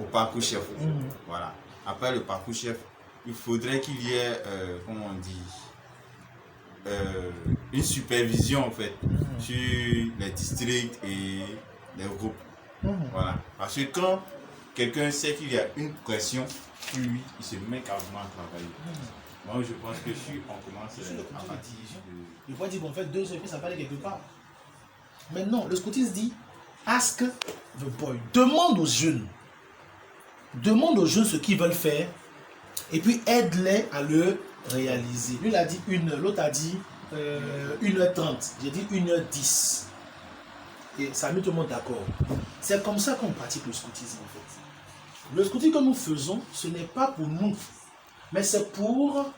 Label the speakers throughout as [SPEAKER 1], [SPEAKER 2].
[SPEAKER 1] parcours chef. Voilà. Après le parcours chef, il faudrait qu'il y ait, comment on dit, une supervision en fait sur les districts et les groupes. Voilà. Parce que quand quelqu'un sait qu'il y a une pression sur lui, il se met carrément à travailler. Moi, je pense que si on commence à partir de...
[SPEAKER 2] Il faut dire qu'on fait 2 heures et puis ça va aller quelque part. Mais non, le scoutisme dit ask the boy. Demande aux jeunes. Demande aux jeunes ce qu'ils veulent faire et puis aide-les à le réaliser. Lui, il a dit 1 heure, l'autre a dit 1h30. J'ai dit 1h10. Et ça a mis tout le monde d'accord. C'est comme ça qu'on pratique le scoutisme en fait. Le scoutisme que nous faisons, ce n'est pas pour nous, mais c'est pour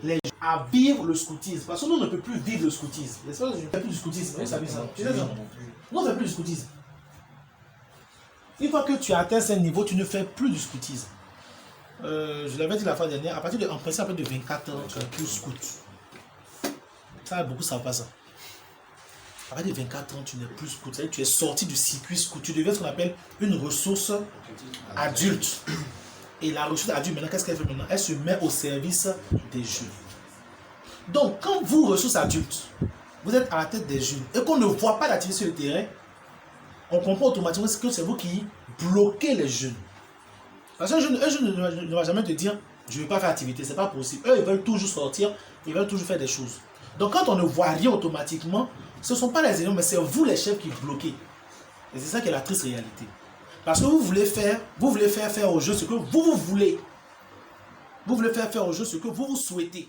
[SPEAKER 2] les gens à vivre le scoutisme. Parce que nous, on ne peut plus vivre le scoutisme. Je ne fais plus du scoutisme. Vous savez ça? Nous, on ne fait plus du scoutisme. Une fois que tu as atteint ce niveau, tu ne fais plus du scoutisme. Je l'avais dit la fois dernière, à partir de, en principe, à partir de 24 ans, tu n'es plus scout. Ça, beaucoup ne savent pas ça. À partir de 24 ans, tu n'es plus scout. C'est-à-dire que tu es sorti du circuit scout. Tu deviens ce qu'on appelle une ressource adulte. Et la ressource adulte, maintenant, qu'est-ce qu'elle fait maintenant? Elle se met au service des jeunes. Donc, quand vous, ressources adultes, vous êtes à la tête des jeunes et qu'on ne voit pas d'activité sur le terrain, on comprend automatiquement que c'est vous qui bloquez les jeunes. Parce qu'un jeune ne va jamais te dire je ne veux pas faire activité, c'est pas possible. Eux, ils veulent toujours sortir, ils veulent toujours faire des choses. Donc, quand on ne voit rien automatiquement, ce ne sont pas les éléments, mais c'est vous les chefs qui bloquez. Et c'est ça qui est la triste réalité. Parce que vous voulez faire aux jeux ce que vous voulez. Vous voulez faire aux jeux ce que vous souhaitez.